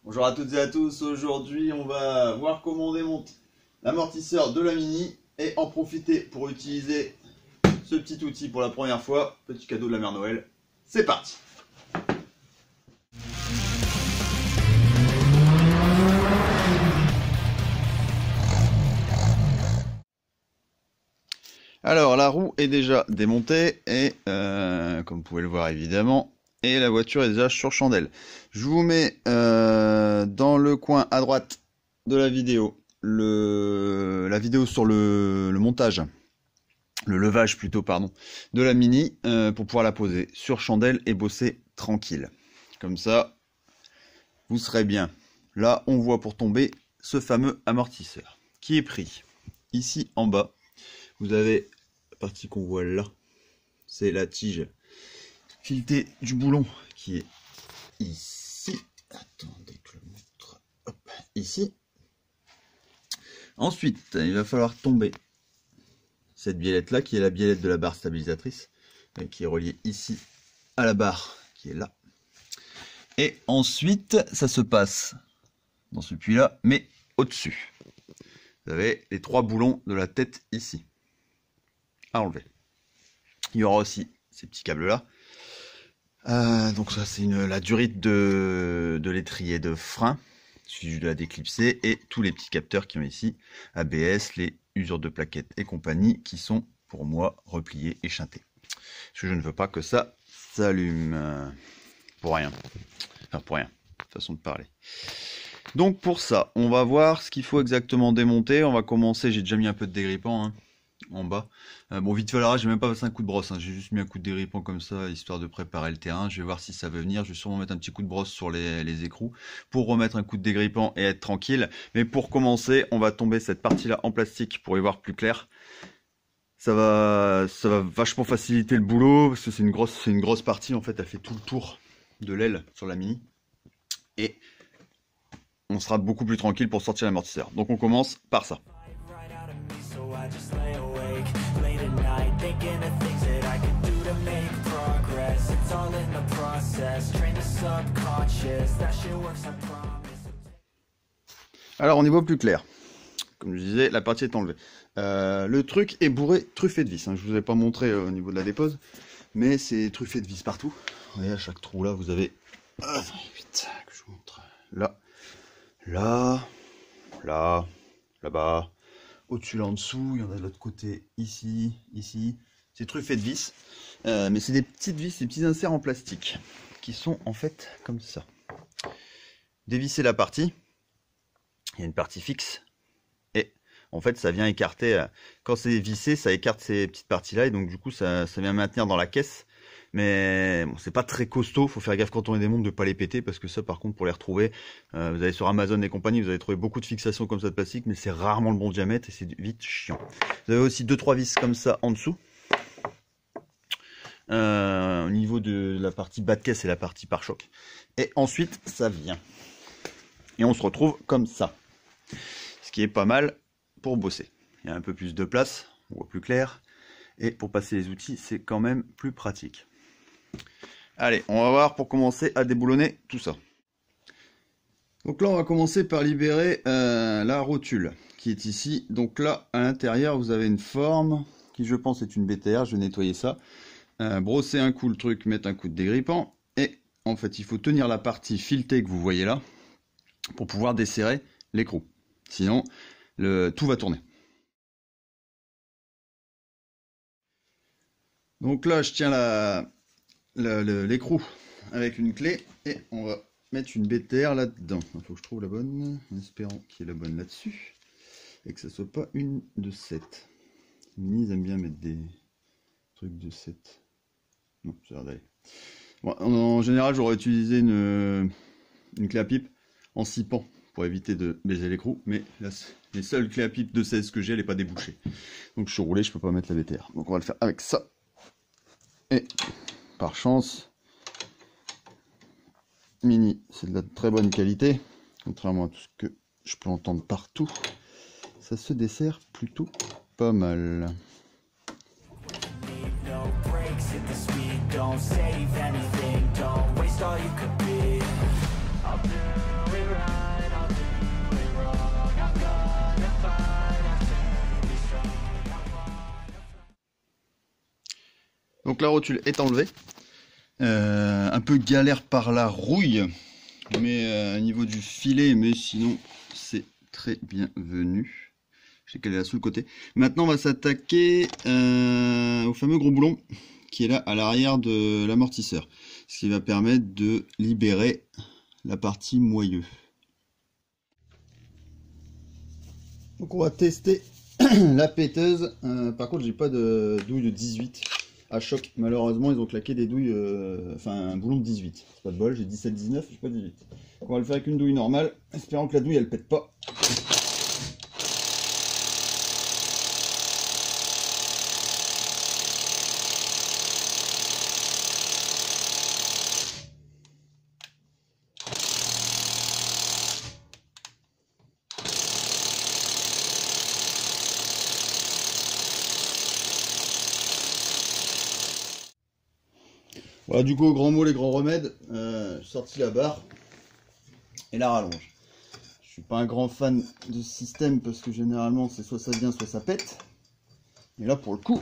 Bonjour à toutes et à tous, aujourd'hui on va voir comment on démonte l'amortisseur de la Mini et en profiter pour utiliser ce petit outil pour la première fois. Petit cadeau de la mère Noël, c'est parti! Alors la roue est déjà démontée et comme vous pouvez le voir évidemment, et la voiture est déjà sur chandelle. Je vous mets dans le coin à droite de la vidéo la vidéo sur le montage, le levage plutôt pardon, de la Mini pour pouvoir la poser sur chandelle et bosser tranquille. Comme ça, vous serez bien. Là, on voit pour tomber ce fameux amortisseur qui est pris ici en bas. Vous avez la partie qu'on voit là, c'est la tige filetée du boulon qui est ici. Attendez que je le montre. Hop, ici. Ensuite, il va falloir tomber cette biellette là qui est la biellette de la barre stabilisatrice qui est reliée ici à la barre qui est là. Et ensuite, ça se passe dans ce puits là, mais au-dessus. Vous avez les trois boulons de la tête ici à enlever. Il y aura aussi ces petits câbles là. Donc ça c'est la durite de l'étrier de frein. Il suffit juste de la déclipser et tous les petits capteurs qui ont ici, ABS, les usures de plaquettes et compagnie qui sont pour moi repliés et chantés. Parce que je ne veux pas que ça s'allume pour rien. Enfin pour rien, façon de parler. Donc pour ça, on va voir ce qu'il faut exactement démonter. On va commencer, j'ai déjà mis un peu de dégrippant hein, en bas. Bon vite fait là, j'ai même pas passé un coup de brosse, hein. J'ai juste mis un coup de dégrippant comme ça, histoire de préparer le terrain. Je vais voir si ça veut venir, je vais sûrement mettre un petit coup de brosse sur les écrous, pour remettre un coup de dégrippant et être tranquille. Mais pour commencer, on va tomber cette partie là en plastique pour y voir plus clair. Ça va vachement faciliter le boulot, parce que c'est une grosse partie en fait, elle fait tout le tour de l'aile sur la Mini. Et on sera beaucoup plus tranquille pour sortir l'amortisseur. Donc on commence par ça. Alors on y voit plus clair. Comme je disais, la partie est enlevée. Le truc est bourré, truffé de vis. Hein. Je vous ai pas montré au niveau de la dépose, mais c'est truffé de vis partout. Vous voyez, à chaque trou là, vous avez... vite, que je vous montre. Là, là, là, là-bas, au-dessus, là en dessous, il y en a de l'autre côté, ici, ici. C'est truffé de vis, mais c'est des petites vis, des petits inserts en plastique, qui sont en fait comme ça. Dévisser la partie, il y a une partie fixe, et en fait ça vient écarter, quand c'est vissé, ça écarte ces petites parties-là, et donc du coup ça vient maintenir dans la caisse. Mais bon, c'est pas très costaud, faut faire gaffe quand on les démonte de pas les péter, parce que ça par contre pour les retrouver, vous allez sur Amazon et compagnie, vous allez trouver beaucoup de fixations comme ça de plastique, mais c'est rarement le bon diamètre et c'est vite chiant. Vous avez aussi 2-3 vis comme ça en dessous. Au niveau de la partie bas de caisse et la partie pare-choc. Et ensuite ça vient. Et on se retrouve comme ça. Ce qui est pas mal pour bosser. Il y a un peu plus de place, on voit plus clair. Et pour passer les outils, c'est quand même plus pratique. Allez, on va voir pour commencer à déboulonner tout ça. Donc là, on va commencer par libérer la rotule qui est ici. Donc là, à l'intérieur, vous avez une forme qui, je pense, est une BTR. Je vais nettoyer ça. Brosser un coup le truc, mettre un coup de dégrippant. Et en fait, il faut tenir la partie filetée que vous voyez là pour pouvoir desserrer l'écrou. Sinon, tout va tourner. Donc là, je tiens l'écrou avec une clé et on va mettre une BTR là-dedans. Il faut que je trouve la bonne, en espérant qu'il y ait la bonne là-dessus et que ça soit pas une de 7. Mini, ils aiment bien mettre des trucs de 7. Non, ça a l'air d'aller. Bon, en général, j'aurais utilisé une clé à pipe en 6 pans pour éviter de baiser l'écrou, mais là, les seules clés à pipe de 16 que j'ai, elle n'est pas débouchée. Donc je suis roulé, je peux pas mettre la BTR. Donc on va le faire avec ça. Et par chance, Mini, c'est de la très bonne qualité, contrairement à tout ce que je peux entendre partout. Ça se dessert plutôt pas mal. don't save anything, don't waste all you could be. I'll do it right, I'll do it wrong, I'm gonna fight, I'll be strong, Donc la rotule est enlevée. Un peu galère par la rouille, mais au niveau du filet, mais sinon c'est très bienvenu. Je sais qu'elle est là sous le côté. Maintenant on va s'attaquer au fameux gros boulon qui est là à l'arrière de l'amortisseur, ce qui va permettre de libérer la partie moyeu. Donc on va tester la péteuse. Par contre j'ai pas de douille de 18 à choc. Malheureusement ils ont claqué des douilles, enfin un boulon de 18. C'est pas de bol, j'ai 17-19, j'ai pas 18. Donc on va le faire avec une douille normale, espérant que la douille elle pète pas. Voilà, du coup, au grand mot, les grands remèdes, j'ai sorti la barre et la rallonge. Je suis pas un grand fan de ce système parce que généralement c'est soit ça vient, soit ça pète. Et là, pour le coup,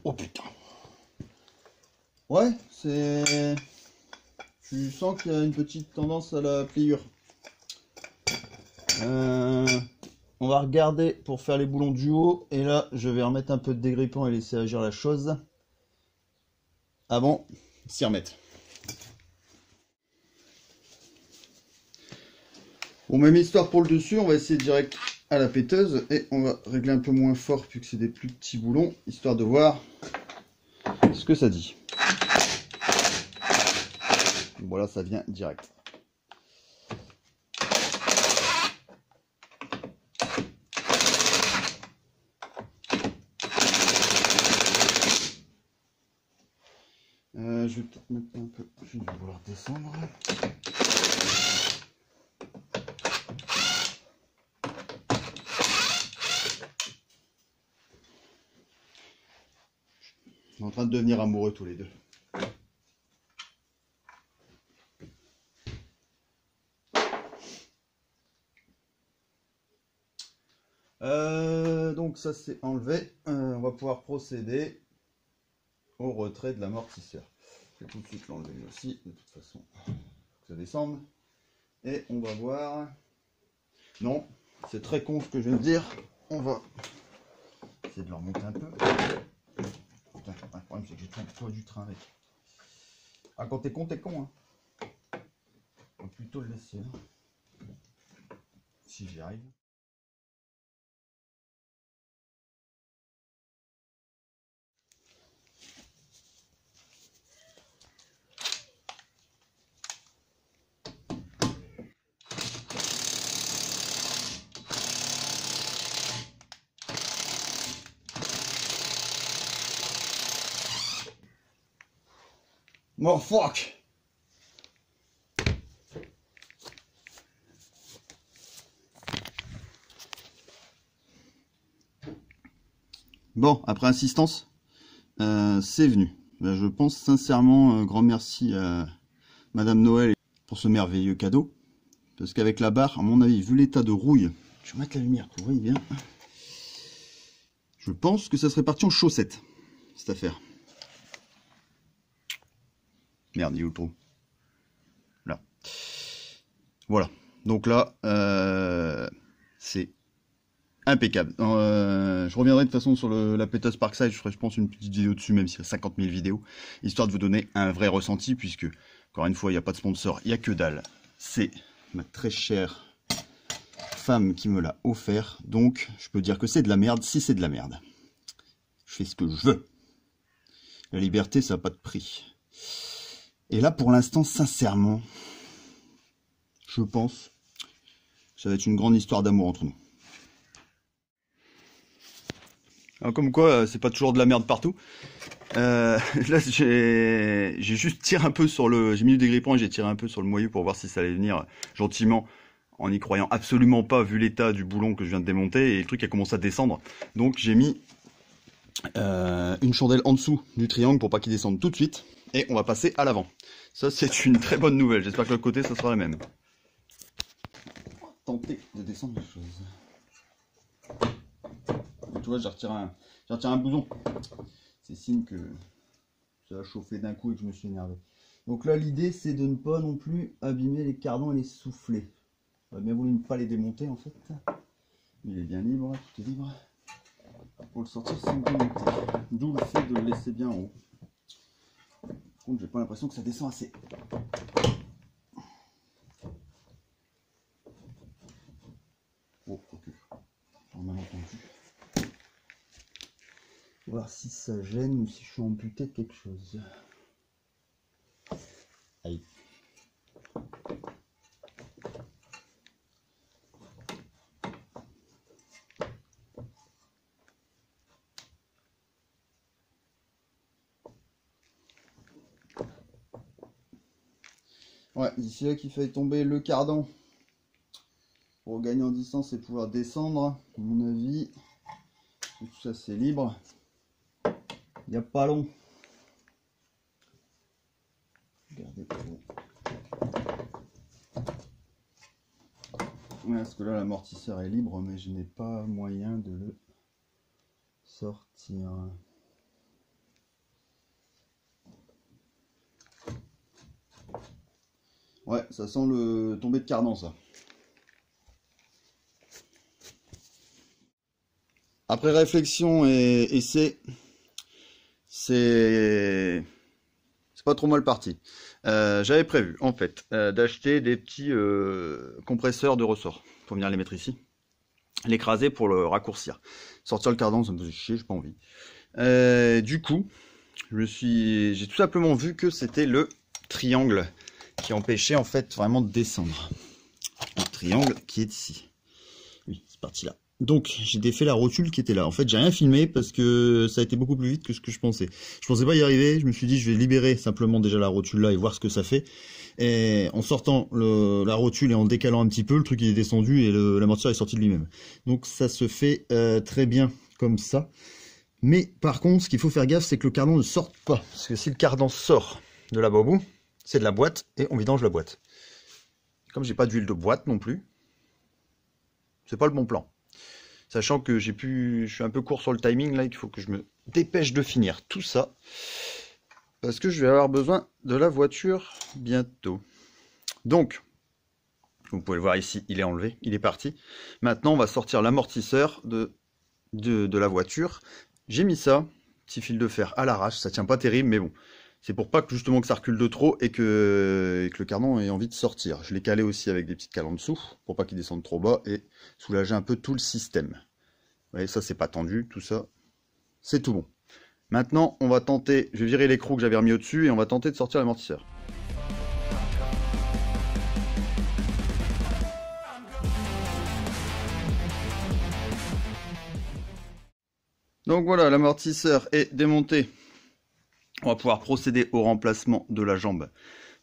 oh putain. Ouais, c'est... Tu sens qu'il y a une petite tendance à la pliure. On va regarder pour faire les boulons du haut. Et là, je vais remettre un peu de dégrippant et laisser agir la chose avant de s'y remettre. Bon, même histoire pour le dessus, on va essayer direct à la péteuse. Et on va régler un peu moins fort puisque c'est des plus petits boulons, histoire de voir ce que ça dit. Voilà, ça vient direct. Je vais peut-être mettre un peu, je vais vouloir descendre. On est en train de devenir amoureux tous les deux. Donc ça c'est enlevé. On va pouvoir procéder au retrait de l'amortisseur. Je vais tout de suite l'enlever aussi, de toute façon, faut que ça descende. Et on va voir... Non, c'est très con ce que je viens de dire. On va essayer de le remonter un peu. Putain, le problème c'est que j'ai trop le poids du train avec. Ah, quand t'es con, hein. On va plutôt le laisser là. Si j'y arrive. Oh fuck! Bon, après insistance, c'est venu. Là, je pense sincèrement, grand merci à Madame Noël pour ce merveilleux cadeau. Parce qu'avec la barre, à mon avis, vu l'état de rouille, je vais mettre la lumière, vous voyez bien. Je pense que ça serait parti en chaussette, cette affaire. Merde, il est où le trou? Là. Voilà. Donc là, c'est impeccable. Je reviendrai de toute façon sur la péteuse Parkside. Je ferai, je pense, une petite vidéo dessus, même s'il y a 50 000 vidéos, histoire de vous donner un vrai ressenti, puisque, encore une fois, il n'y a pas de sponsor, il n'y a que dalle. C'est ma très chère femme qui me l'a offert. Donc, je peux dire que c'est de la merde si c'est de la merde. Je fais ce que je veux. La liberté, ça n'a pas de prix. Et là, pour l'instant, sincèrement, je pense que ça va être une grande histoire d'amour entre nous. Alors, comme quoi, c'est pas toujours de la merde partout. Là, j'ai juste tiré un peu sur le... J'ai mis du dégrippant et j'ai tiré un peu sur le moyeu pour voir si ça allait venir gentiment en n'y croyant absolument pas vu l'état du boulon que je viens de démonter, et le truc a commencé à descendre. Donc j'ai mis une chandelle en dessous du triangle pour pas qu'il descende tout de suite, et on va passer à l'avant. Ça c'est une très bonne nouvelle, j'espère que de l'autre côté ça sera la même. On va tenter de descendre les choses. Tu vois, j'ai retiré un bouton. C'est signe que ça a chauffé d'un coup et que je me suis énervé. Donc là, l'idée, c'est de ne pas non plus abîmer les cardans et les soufflets. J'aurais bien voulu ne pas les démonter, en fait. Il est bien libre, tout est libre. Pour le sortir sans démonter. D'où le fait de le laisser bien en haut. Par contre, j'ai pas l'impression que ça descend assez. Oh, ok. J'en ai mal entendu. Voir si ça gêne ou si je suis amputé de quelque chose. Aïe. Ouais, d'ici là qu'il fallait tomber le cardan pour gagner en distance et pouvoir descendre. À mon avis, tout ça c'est libre. Il n'y a pas long. Regardez. Ouais, parce que là l'amortisseur est libre, mais je n'ai pas moyen de le sortir. Ouais, ça sent le tombé de cardan, ça. Après réflexion et essai, c'est pas trop mal parti. J'avais prévu, en fait, d'acheter des petits compresseurs de ressort pour venir les mettre ici, l'écraser pour le raccourcir. Sortir le cardan, ça me faisait chier, j'ai pas envie. Du coup, j'ai tout simplement vu que c'était le triangle qui empêchait en fait vraiment de descendre. Un triangle qui est ici. Oui, c'est parti là. Donc j'ai défait la rotule qui était là. En fait j'ai rien filmé parce que ça a été beaucoup plus vite que ce que je pensais. Je pensais pas y arriver, je me suis dit je vais libérer simplement déjà la rotule là et voir ce que ça fait. Et en sortant la rotule et en décalant un petit peu, le truc il est descendu et l'amortisseur est sorti de lui-même. Donc ça se fait très bien comme ça. Mais par contre ce qu'il faut faire gaffe c'est que le cardan ne sorte pas. Parce que si le cardan sort de là-bas au bout, c'est de la boîte et on vidange la boîte. Comme j'ai pas d'huile de boîte non plus, c'est pas le bon plan. Sachant que je suis un peu court sur le timing là, il faut que je me dépêche de finir tout ça. Parce que je vais avoir besoin de la voiture bientôt. Donc, vous pouvez le voir ici, il est enlevé, il est parti. Maintenant, on va sortir l'amortisseur de la voiture. J'ai mis ça, petit fil de fer à l'arrache, ça tient pas terrible, mais bon. C'est pour pas que justement que ça recule de trop et que le cardan ait envie de sortir. Je l'ai calé aussi avec des petites cales en dessous pour pas qu'il descende trop bas et soulager un peu tout le système. Vous voyez, ça c'est pas tendu, tout ça, c'est tout bon. Maintenant, on va tenter, je vais virer l'écrou que j'avais remis au-dessus et on va tenter de sortir l'amortisseur. Donc voilà, l'amortisseur est démonté. On va pouvoir procéder au remplacement de la jambe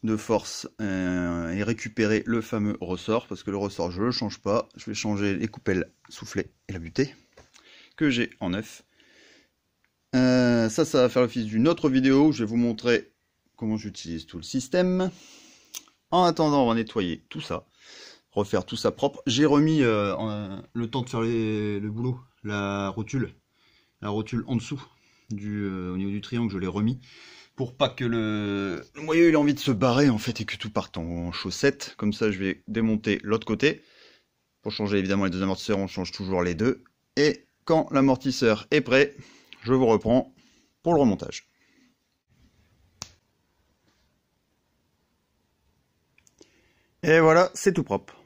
de force et récupérer le fameux ressort, parce que le ressort je ne le change pas, je vais changer les coupelles soufflées et la butée que j'ai en neuf. Ça va faire l'office d'une autre vidéo où je vais vous montrer comment j'utilise tout le système. En attendant, on va nettoyer tout ça, refaire tout ça propre. J'ai remis le temps de faire le boulot, la rotule en dessous. Au niveau du triangle, je l'ai remis pour pas que le noyau ait envie de se barrer en fait et que tout parte en chaussettes. Comme ça, je vais démonter l'autre côté. Pour changer évidemment les deux amortisseurs, on change toujours les deux. Et quand l'amortisseur est prêt, je vous reprends pour le remontage. Et voilà, c'est tout propre.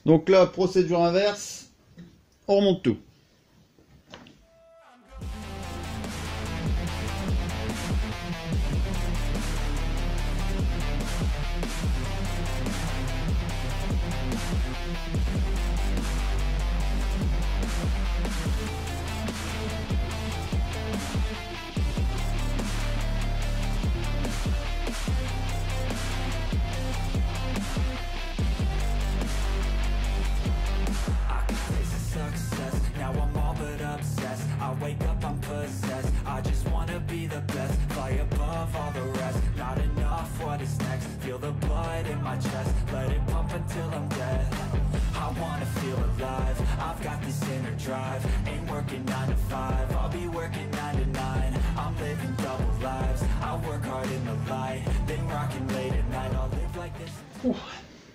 Donc là, procédure inverse, on remonte tout. drive. Ain't working 9 to 5, I'll be working 9 to 9. I'm living double lives, I work hard in the light, then rocking late at night. I'll live like this.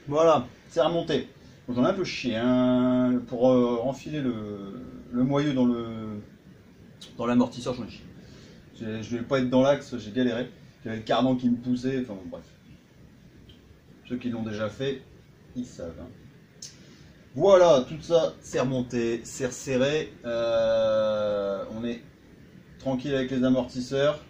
Voilà, c'est remonté. J'en ai un peu chié hein, pour enfiler le moyeu dans l'amortisseur, j'en ai chié. Je vais pas être dans l'axe, j'ai galéré. J'avais le cardan qui me poussait, enfin bon, bref. Ceux qui l'ont déjà fait, ils savent. Hein. Voilà, tout ça, c'est remonté, c'est resserré. On est tranquille avec les amortisseurs.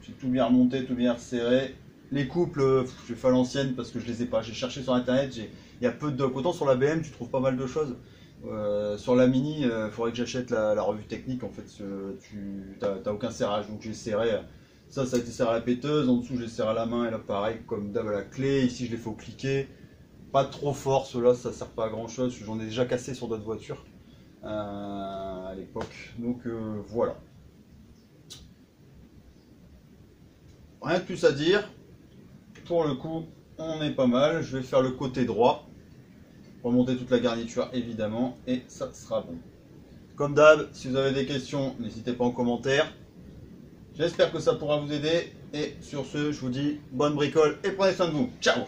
J'ai tout bien remonté, tout bien resserré. Les couples, je vais faire l'ancienne parce que je les ai pas. J'ai cherché sur internet, il y a peu de docs. Autant sur la BM, tu trouves pas mal de choses. Sur la Mini, il faudrait que j'achète la revue technique. En fait, tu n'as aucun serrage. Donc j'ai serré. Ça a été serré à la péteuse. En dessous, j'ai serré à la main. Et là, pareil, comme d'hab à la clé. Ici, je les fais au cliquet. Pas trop fort. Ceux-là, ça sert pas à grand chose. J'en ai déjà cassé sur d'autres voitures à l'époque. Donc voilà. Rien de plus à dire. Pour le coup, on est pas mal. Je vais faire le côté droit. Remonter toute la garniture évidemment. Et ça sera bon. Comme d'hab, si vous avez des questions, n'hésitez pas en commentaire. J'espère que ça pourra vous aider. Et sur ce, je vous dis bonne bricole et prenez soin de vous. Ciao!